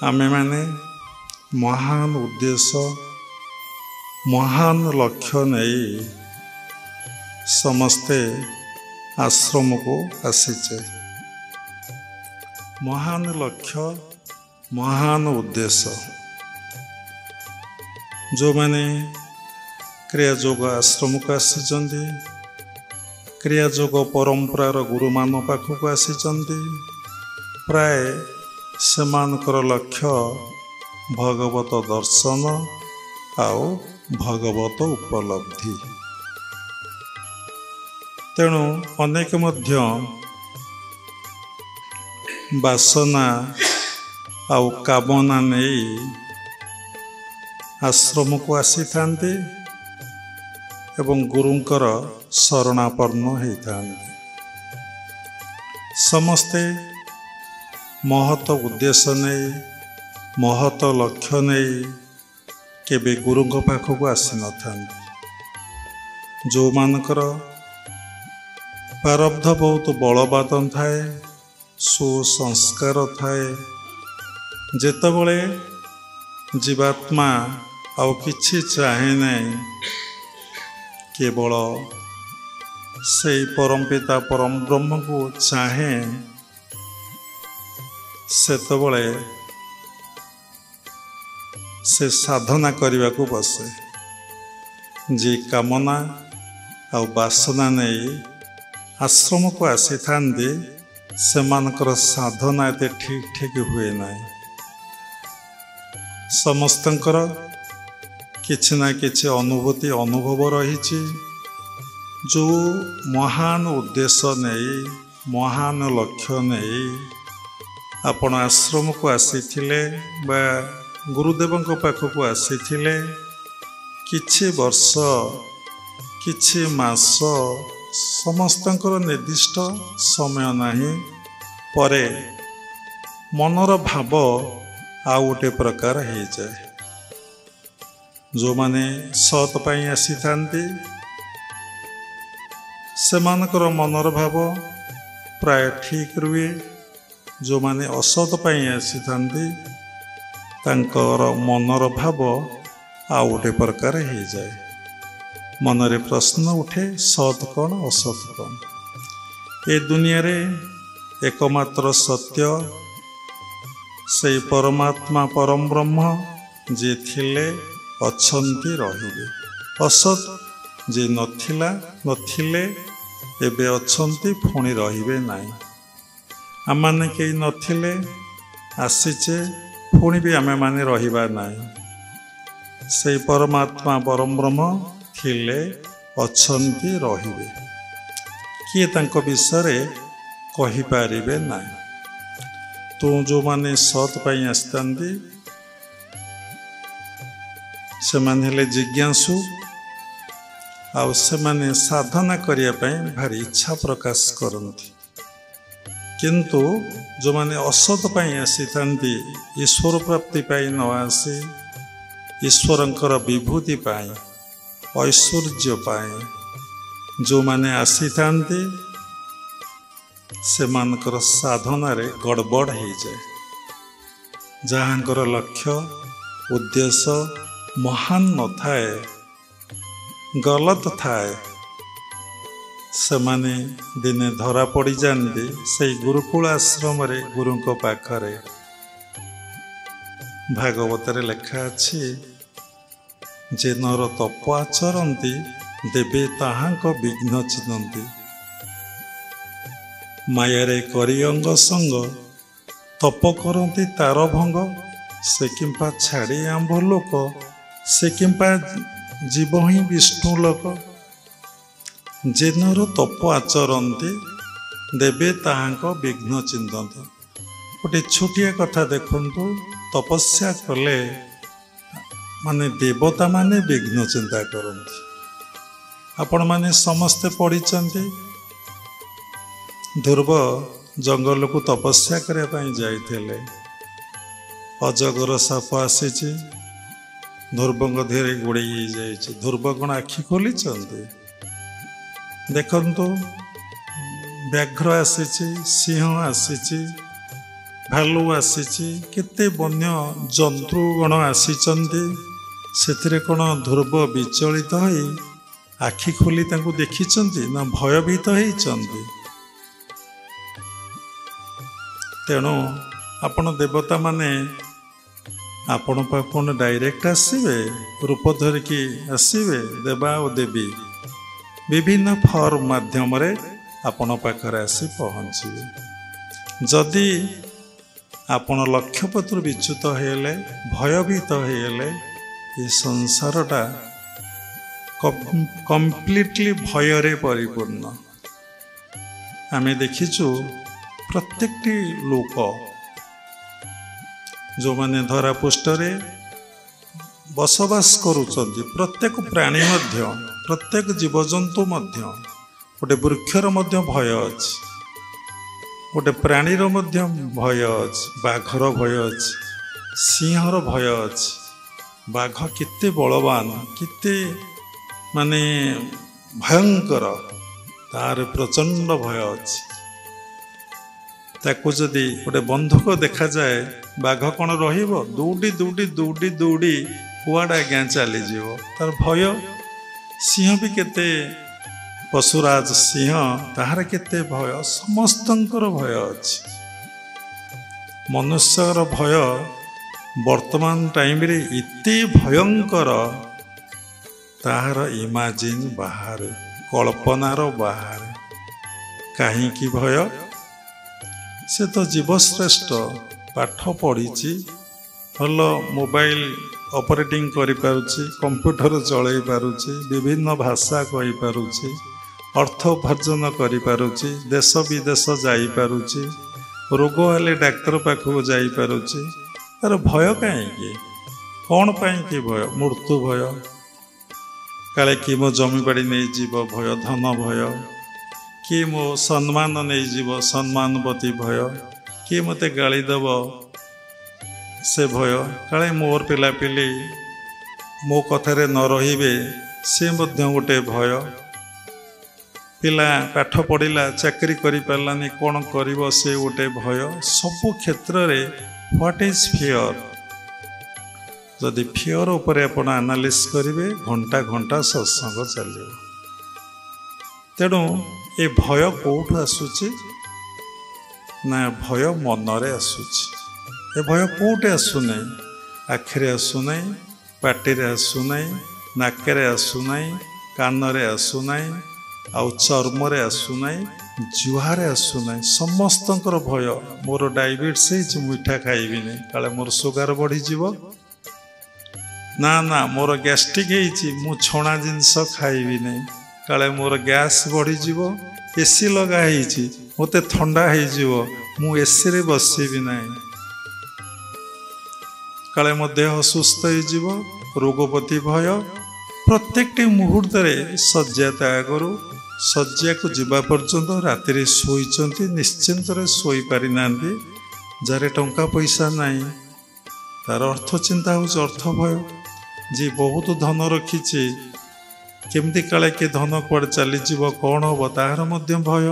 आमे माने महान उद्देश्य महान लक्ष्य नहीं समस्ते आश्रम को आसीचे। महान लक्ष्य महान उद्देश्य जो माने क्रियायोग आश्रम को आसी क्रियायोग परंपरार गुरु मान पाखक आसी प्राय सेमानकर लक्ष्य भगवत दर्शन आउ भगवत उपलब्धि। तेणु अनेक मध्य वासना आउ कामना नहीं आश्रम को आसी थांती एवं गुरुंकर शरणापन्न होता। समस्ते महत उद्देश्य नहीं महत लक्ष्य नहीं केबे गुरु पाखक आसी न था। जो मानकर प्रारब्ध बहुत बलवान थाए सुसंस्कार थाए जेतबले जीवात्मा आउ किछि चाहे नहीं केवल से परम पिता परम ब्रह्म को चाहे सेतबले से साधना करने को बसे। जे कामना आउ वासना नहीं आश्रम को आसी थांती सेमानकर साधना एते ठीक ठीक हुए ना। समस्तंकर किछि ना किछि अनुभूति अनुभव रही जो महान उद्देश्य नहीं महान लक्ष्य नहीं आपण आश्रम को आसी थिले बा गुरुदेव पाखक आसी थिले किछि वर्ष किछि मास समस्तंकर निर्दिष्ट समय नहीं परे मनर भाव आउ गोटे प्रकार हो जाए। जो माने सत पाई आसी थांती सेमानकर मनर भाव प्राय ठीक रुए। जो माने असत पाई आसी थांती तांकर मनर भाव आउ गोटे प्रकार हो जाए। मनरे प्रश्न उठे सत कौन असत कौन। ए दुनिया रे एकमात्र सत्य से परमात्मा परम ब्रह्म जे थिले अछंती रहिबे। असत जे नथिला नथिले एबे अछंती पुणी रहिबे नाही। आमाने केही नथिले आसीचे पुणी भी आमे माने रहिबा नाही। से परमात्मा परम ब्रह्म थिले अछंती रहिबे किए तांको विषय कहि पारिबे नाही। तो जो माने सत पाई आसतांती से माने हेले जिज्ञासु आउ से माने साधना करिया पई भारी इच्छा प्रकाश करंती। किंतु जो माने असत पाई आसी थांती ईश्वर प्राप्ति पाई न आसी ईश्वरंकर विभूति पाई ऐश्वर्य पाई जो माने आसी थांती से मानकर साधना रे गड़बड़ हो जाए। जहाँकर लक्ष्य उद्देश्य महान न थाए गलत थाए से माने दिने धरा पड़ी जाती से गुरुकुल आश्रम रे गुरु को पाखरे। भागवत रे लिखा अछि जे नर तप आचरती देवे ताहांक विघ्न चिन्हती। मायारे करी अंग संग तप करती तार भंग से किंपा छाड़ी आंभ लोक से किंपा जीव ही विष्णु लोक। जेनर तप आचरती देवे ताहांक विघ्न चिन्हती। गोटे छोटिया कथा देखंतु तपस्या कले माने देवता माने विघ्न चिंता करती। आपण माने समस्ते पढ़ी ध्रुव जंगल को तपस्या करने जाइए। अजगर साप आसी ध्रुव धीरे गोड़े जाइए। ध्रुव कौन आखि खोली देखु व्याघ्र आसी सिंह आसी ଭାଲୁ ଆସିଛି, କେତେ ବନ୍ୟ ଜନ୍ତୁଗଣ ଆସିଛନ୍ତି। ସେଥିରେ କ'ଣ ଧ୍ରୁବ ବିଚଳିତ ହୋଇ ଆଖି ଖୋଲି ତାଙ୍କୁ ଦେଖିଛନ୍ତି ନା ଭୟଭୀତ ହେଇଛନ୍ତି? ତେଣୁ ଆପଣ ଦେବତାମାନେ ଆପଣ ପାଖକୁ ଡାଇରେକ୍ଟ ଆସିବେ, ରୂପ ଧରିକି ଆସିବେ। ଦେବା ଓ ଦେବୀ ବିଭିନ୍ନ ଫର୍ମ ମାଧ୍ୟମରେ ଆପଣ ପାଖରେ ଆସି ପହଞ୍ଚିବେ। ଯଦି ଆପଣ ଲକ୍ଷ୍ୟପତ୍ର ବିଚ୍ୟୁତ ହେଇଗଲେ, ଭୟଭୀତ ହେଇଗଲେ, ଏ ସଂସାରଟା କମ୍ପ୍ଲିଟଲି ଭୟରେ ପରିପୂର୍ଣ୍ଣ। ଆମେ ଦେଖିଛୁ ପ୍ରତ୍ୟେକଟି ଲୋକ ଯେଉଁମାନେ ଧରାପୃଷ୍ଠରେ ବସବାସ କରୁଛନ୍ତି, ପ୍ରତ୍ୟେକ ପ୍ରାଣୀ ମଧ୍ୟ, ପ୍ରତ୍ୟେକ ଜୀବଜନ୍ତୁ ମଧ୍ୟ, ଗୋଟେ ବୃକ୍ଷର ମଧ୍ୟ ଭୟ ଅଛି, ଗୋଟେ ପ୍ରାଣୀର ମଧ୍ୟ ଭୟ ଅଛି। ବାଘର ଭୟ ଅଛି, ସିଂହର ଭୟ ଅଛି। ବାଘ କେତେ ବଳବାନ, କେତେ ଭୟଙ୍କର, ତାର ପ୍ରଚଣ୍ଡ ଭୟ ଅଛି। ତାକୁ ଯଦି ଗୋଟେ ବନ୍ଧୁକ ଦେଖାଯାଏ, ବାଘ କ'ଣ ରହିବ? ଦୌଡ଼ି ଦୌଡ଼ି ଦୌଡ଼ି ଦୌଡ଼ି କୁଆଡ଼େ ଆଜ୍ଞା ଚାଲିଯିବ, ତାର ଭୟ। ସିଂହ ବି କେତେ, ପଶୁରାଜ ସିଂହ, ତାହାର କେତେ ଭୟ। ସମସ୍ତଙ୍କର ଭୟ ଅଛି। ମନୁଷ୍ୟର ଭୟ ବର୍ତ୍ତମାନ ଟାଇମରେ ଏତେ ଭୟଙ୍କର, ତାହାର ଇମାଜିନ୍ ବାହାରେ, କଳ୍ପନାର ବାହାରେ। କାହିଁକି ଭୟ? ସେ ତ ଜୀବଶ୍ରେଷ୍ଠ, ପାଠ ପଢ଼ିଛି, ଭଲ ମୋବାଇଲ ଅପରେଟିଂ କରିପାରୁଛି, କମ୍ପ୍ୟୁଟର ଚଳେଇ ପାରୁଛି, ବିଭିନ୍ନ ଭାଷା କହିପାରୁଛି, ଅର୍ଥ ଉପାର୍ଜନ କରିପାରୁଛି, ଦେଶ ବିଦେଶ ଯାଇପାରୁଛି, ରୋଗ ହେଲେ ଡାକ୍ତର ପାଖକୁ ଯାଇପାରୁଛି। ତାର ଭୟ କାହିଁକି? କ'ଣ ପାଇଁକି ଭୟ? ମୃତ୍ୟୁ ଭୟ, କାଳେ କିଏ ମୋ ଜମିବାଡ଼ି ନେଇଯିବ ଭୟ, ଧନ ଭୟ, କିଏ ମୋ ସମ୍ମାନ ନେଇଯିବ ସମ୍ମାନବତୀ ଭୟ, କିଏ ମୋତେ ଗାଳି ଦେବ ସେ ଭୟ, କାଳେ ମୋର ପିଲାପିଲି ମୋ କଥାରେ ନ ରହିବେ ସେ ମଧ୍ୟ ଗୋଟେ ଭୟ। ପିଲା ପାଠ ପଢ଼ିଲା, ଚାକିରି କରିପାରିଲାନି, କ'ଣ କରିବ ସେ ଗୋଟେ ଭୟ। ସବୁ କ୍ଷେତ୍ରରେ ହ୍ୱାଟ୍ ଇଜ୍ ଫିୟର? ଯଦି ଫିୟର ଉପରେ ଆପଣ ଆନାଲିସିସ୍ କରିବେ, ଘଣ୍ଟା ଘଣ୍ଟା ସତ୍ସଙ୍ଗ ଚାଲିବ। ତେଣୁ ଏ ଭୟ କେଉଁଠୁ ଆସୁଛି? ନା ଭୟ ମନରେ ଆସୁଛି। ଏ ଭୟ କେଉଁଠି ଆସୁନାହିଁ? ଆଖିରେ ଆସୁନାହିଁ, ପାଟିରେ ଆସୁନାହିଁ, ନାକରେ ଆସୁନାହିଁ, କାନରେ ଆସୁନାହିଁ, ଆଉ ଚର୍ମରେ ଆସୁନାହିଁ, ଜିହ୍ୱାରେ ଆସୁନାହିଁ। ସମସ୍ତଙ୍କର ଭୟ। ମୋର ଡାଇବେଟିସ୍ ହେଇଛି, ମିଠା ଖାଇବିନି, କାଳେ ମୋର ସୁଗାର ବଢ଼ିଯିବ। ନା ନା, ମୋର ଗ୍ୟାଷ୍ଟ୍ରିକ୍ ହେଇଛି, ମୁଁ ଛଣା ଜିନିଷ ଖାଇବିନି, କାଳେ ମୋର ଗ୍ୟାସ୍ ବଢ଼ିଯିବ। ଏସି ଲଗା ହେଇଛି, ମୋତେ ଥଣ୍ଡା ହେଇଯିବ, ମୁଁ ଏସିରେ ବସିବି ନାହିଁ, କାଳେ ମୋ ଦେହ ସୁସ୍ଥ ହେଇଯିବ। ରୋଗପତି ଭୟ। ପ୍ରତ୍ୟେକଟି ମୁହୂର୍ତ୍ତରେ ଶଯ୍ୟା ତ୍ୟାଗ କରୁ। ଶଯ୍ୟାକୁ ଯିବା ପର୍ଯ୍ୟନ୍ତ ରାତିରେ ଶୋଇଛନ୍ତି, ନିଶ୍ଚିନ୍ତରେ ଶୋଇପାରିନାହାନ୍ତି। ଯାହାର ଟଙ୍କା ପଇସା ନାହିଁ, ତାର ଅର୍ଥ ଚିନ୍ତା ହେଉଛି ଅର୍ଥ ଭୟ। ଯିଏ ବହୁତ ଧନ ରଖିଛି, କେମିତି କାଳେ କିଏ ଧନ କୁଆଡ଼େ ଚାଲିଯିବ, କ'ଣ ହେବ, ତାହାର ମଧ୍ୟ ଭୟ।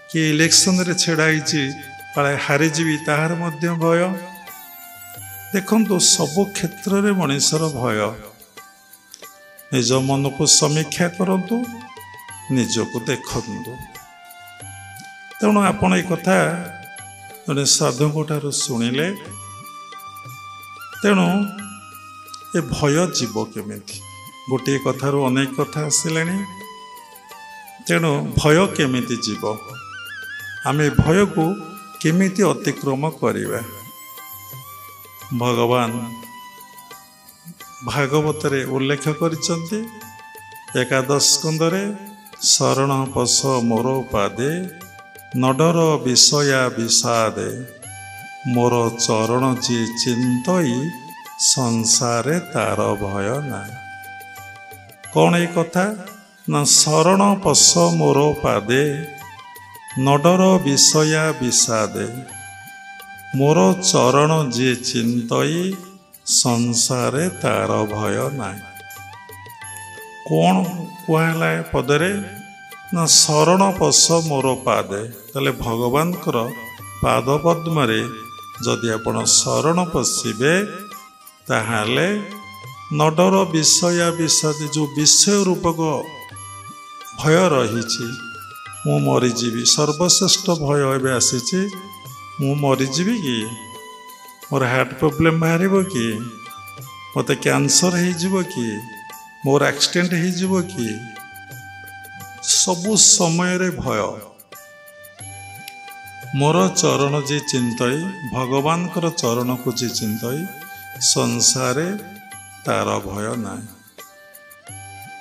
କିଏ ଇଲେକ୍ସନରେ ଛିଡ଼ା ହେଇଛି, କାଳେ ହାରିଯିବି, ତାହାର ମଧ୍ୟ ଭୟ। ଦେଖନ୍ତୁ, ସବୁ କ୍ଷେତ୍ରରେ ମଣିଷର ଭୟ। ନିଜ ମନକୁ ସମୀକ୍ଷା କରନ୍ତୁ, ନିଜକୁ ଦେଖନ୍ତୁ। ତେଣୁ ଆପଣ ଏ କଥା ଜଣେ ସାଧୁଙ୍କ ଠାରୁ ଶୁଣିଲେ, ତେଣୁ ଏ ଭୟ ଯିବ କେମିତି? ଗୋଟିଏ କଥାରୁ ଅନେକ କଥା ଆସିଲାଣି। ତେଣୁ ଭୟ କେମିତି ଯିବ? ଆମେ ଭୟକୁ କେମିତି ଅତିକ୍ରମ କରିବା? ଭଗବାନ ଭାଗବତରେ ଉଲ୍ଲେଖ କରିଛନ୍ତି, ଏକାଦଶ ସ୍କନ୍ଧରେ, ଶରଣ ପଶ ମୋର ପାଦେ, ନଡର ବିଷୟା ବିଷାଦେ, ମୋର ଚରଣ ଯିଏ ଚିନ୍ତଇ, ସଂସାରେ ତାର ଭୟ ନାହିଁ। କ'ଣ ଏ କଥା? ନା ଶରଣ ପଶ ମୋର ପାଦେ, ନଡର ବିଷୟା ବିଷାଦେ, ମୋର ଚରଣ ଯିଏ ଚିନ୍ତଇ, ସଂସାରେ ତାର ଭୟ ନାହିଁ। କ'ଣ କୁହାହେଲା ଏ ପଦରେ? ନା ଶରଣ ପଶ ମୋର ପାଦେ। ତାହେଲେ ଭଗବାନଙ୍କର ପାଦ ପଦ୍ମରେ जदि आपण शरण पशिबे ताहाले नडर विषय विषय जो विषय रूपक भय रही मु मरीजी सर्वश्रेष्ठ भय एवं आसी मु मरीजी कि मोर हार्ट प्रोब्लेम बाहर कि मत कैंसर हो कि मोर एक्सीडेंट हो कि सबु समय रे भय मोर चरण जी चिंतई भगवान चरण को जी चिंतई संसारे तार भय ना।